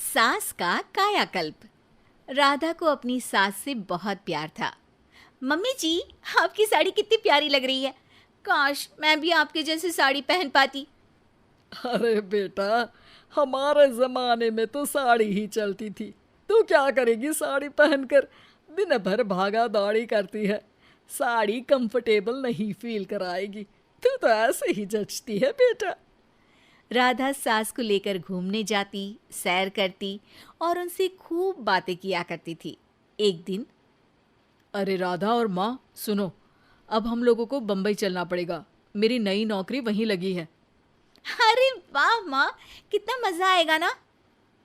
सास का कायाकल्प। राधा को अपनी सास से बहुत प्यार था। मम्मी जी, आपकी साड़ी कितनी प्यारी लग रही है। काश मैं भी आपके जैसी साड़ी पहन पाती। अरे बेटा, हमारे जमाने में तो साड़ी ही चलती थी। तू क्या करेगी साड़ी पहनकर? दिन भर भागा दौड़ी करती है। साड़ी कंफर्टेबल नहीं फील कराएगी। तू तो ऐसे ही जचती है बेटा। राधा सास को लेकर घूमने जाती, सैर करती और उनसे खूब बातें किया करती थी। एक दिन, अरे राधा और माँ सुनो, अब हम लोगों को बम्बई चलना पड़ेगा। मेरी नई नौकरी वहीं लगी है। अरे वाह माँ, कितना मजा आएगा ना।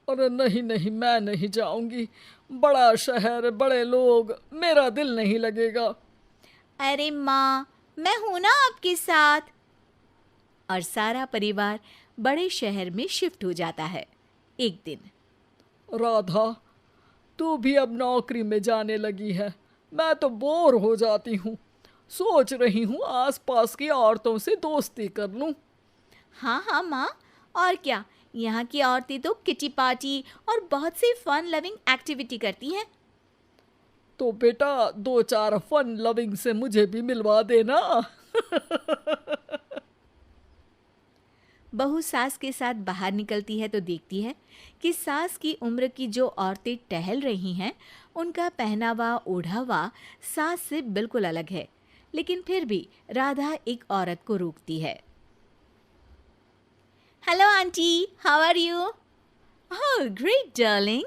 अरे नहीं नहीं, मैं नहीं जाऊंगी। बड़ा शहर, बड़े लोग, मेरा दिल नहीं लगेगा। अरे माँ, मैं हूं ना आपके साथ। और सारा परिवार बड़े शहर में शिफ्ट हो जाता है। एक दिन, राधा, तू भी अब नौकरी में जाने लगी है। मैं तो बोर हो जाती हूँ। सोच रही हूँ आसपास की औरतों से दोस्ती कर लूँ। हाँ हाँ माँ, और क्या। यहाँ की औरतें तो किटी पार्टी और बहुत सी फन लविंग एक्टिविटी करती हैं। तो बेटा, दो चार फन लविंग से मुझे भी मिलवा देना। बहू सास के साथ बाहर निकलती है तो देखती है कि सास की उम्र की जो औरतें टहल रही हैं, उनका पहनावा ओढ़ावा सास से बिल्कुल अलग है। लेकिन फिर भी राधा एक औरत को रोकती है। Hello aunty, how are you? Oh great darling.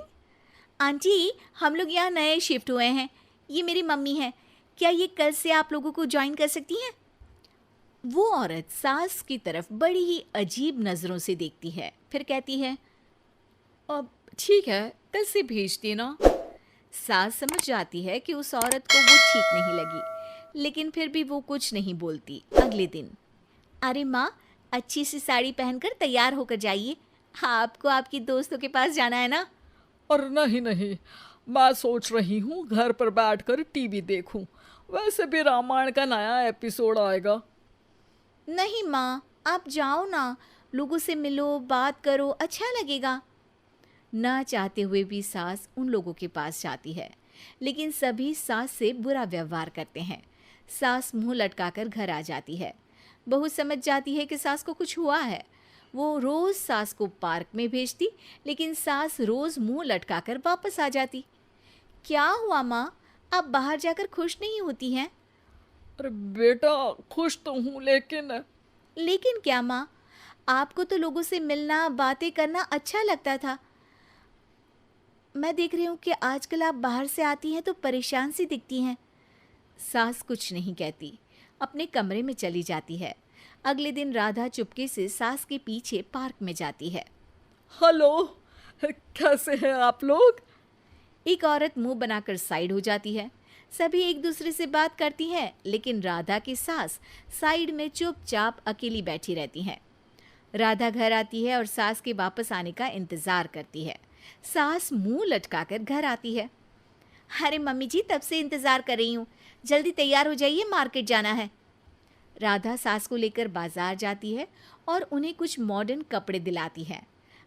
Aunty, हम लोग यहाँ नए शिफ्ट हुए हैं। ये मेरी मम्मी है। क्या ये कल से आप लोगों को ज्वाइन कर सकती हैं? वो औरत सास की तरफ बड़ी ही अजीब नज़रों से देखती है, फिर कहती है, अब ठीक है, कल से भेज देना। सास समझ जाती है कि उस औरत को वो ठीक नहीं लगी, लेकिन फिर भी वो कुछ नहीं बोलती। अगले दिन, अरे माँ, अच्छी सी साड़ी पहनकर तैयार होकर जाइए। आपको आपकी दोस्तों के पास जाना है ना। और नहीं नहीं, मैं सोच रही हूँ घर पर बैठकर टीवी देखूं। वैसे भी रामायण का नया एपिसोड आएगा। नहीं माँ, आप जाओ ना, लोगों से मिलो, बात करो, अच्छा लगेगा। ना चाहते हुए भी सास उन लोगों के पास जाती है, लेकिन सभी सास से बुरा व्यवहार करते हैं। सास मुंह लटकाकर घर आ जाती है। बहू समझ जाती है कि सास को कुछ हुआ है। वो रोज सास को पार्क में भेजती, लेकिन सास रोज मुंह लटकाकर वापस आ जाती। क्या हुआ माँ, आप बाहर जाकर खुश नहीं होती हैं? अरे बेटा, खुश तो हूँ लेकिन लेकिन क्या माँ, आपको तो लोगों से मिलना, बातें करना अच्छा लगता था। मैं देख रही हूँ कि आजकल आप बाहर से आती हैं तो परेशान सी दिखती हैं। सास कुछ नहीं कहती, अपने कमरे में चली जाती है। अगले दिन राधा चुपके से सास के पीछे पार्क में जाती है। हेलो, कैसे हैं आप लोग? एक औरत मुंह बनाकर साइड हो जाती है। सभी एक दूसरे से बात करती हैं, लेकिन राधा की सास साइड में चुपचाप अकेली बैठी रहती हैं। राधा घर आती है और सास के वापस आने का इंतजार करती है। सास मुंह लटकाकर घर आती है। अरे मम्मी जी, तब से इंतजार कर रही हूँ, जल्दी तैयार हो जाइए, मार्केट जाना है। राधा सास को लेकर बाजार जाती है और उन्हें कुछ मॉडर्न कपड़े दिलाती है।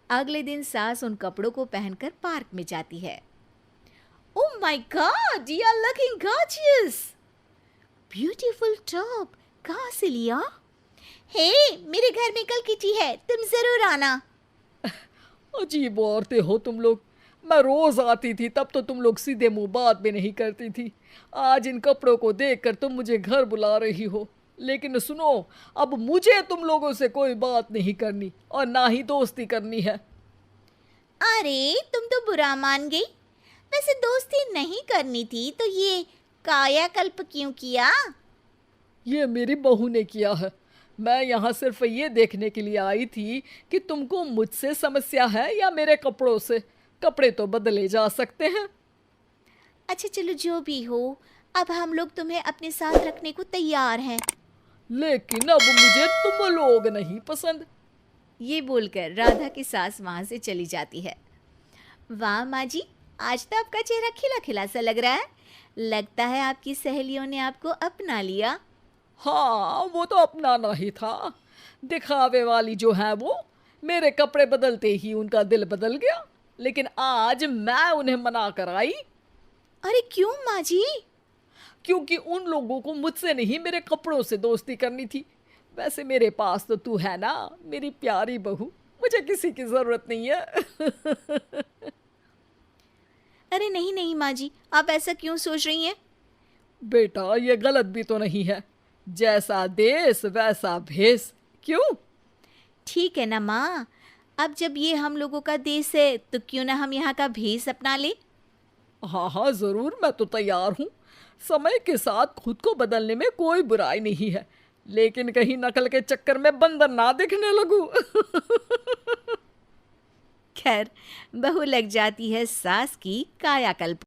अगले दिन सास उन कपड़ों को पहनकर पार्क में जाती है। Oh my God, you are looking gorgeous. Beautiful top, कहाँ से लिया? हे, मेरे घर में कल किटी है, तुम जरूर आना। अजीब औरतें हो तुम लोग। मैं रोज आती थी तब तो तुम लोग सीधे मुंह बात भी नहीं करती थी। आज इन कपड़ों को देखकर तुम मुझे घर बुला रही हो। लेकिन सुनो, अब मुझे तुम लोगों से कोई बात नहीं करनी और ना ही दोस्ती करनी है। अरे तुम तो बुरा मान गई। वैसे दोस्ती नहीं करनी थी तो ये कायाकल्प क्यों किया? ये मेरी बहू ने किया है। मैं यहाँ सिर्फ ये देखने के लिए आई थी कि तुमको मुझसे समस्या है या मेरे कपड़ों से। कपड़े तो बदले जा सकते हैं। अच्छा चलो, जो भी हो, अब हम लोग तुम्हें अपने साथ रखने को तैयार हैं। लेकिन अब मुझे तुम लोग नहीं पसंद। ये बोलकर राधा की सास वहां से चली जाती है। वाह माँ जी, आज तो आपका चेहरा खिला खिला सा लग रहा है। लगता है आपकी सहेलियों ने आपको अपना लिया। हाँ, वो तो अपनाना ही था। दिखावे वाली जो है वो, मेरे कपड़े बदलते ही उनका दिल बदल गया। लेकिन आज मैं उन्हें मना कर आई, अरे क्यों माँ जी? क्योंकि उन लोगों को मुझसे नहीं मेरे कपड़ों से दोस्ती करनी थी। वैसे मेरे पास तो तू है ना, मेरी प्यारी बहू, मुझे किसी की जरूरत नहीं है। अरे नहीं नहीं माँ जी, आप ऐसा क्यों सोच रही हैं? बेटा ये गलत भी तो नहीं है, जैसा देश वैसा भेष। क्यों? ठीक है ना माँ, अब जब ये हम लोगों का देश है तो क्यों ना हम यहाँ का भेष अपना ले। हाँ हाँ जरूर, मैं तो तैयार हूँ। समय के साथ खुद को बदलने में कोई बुराई नहीं है, लेकिन कहीं नकल के चक्कर में बंदर ना दिखने लगूं। खैर, बहू लग जाती है सास की कायाकल्प।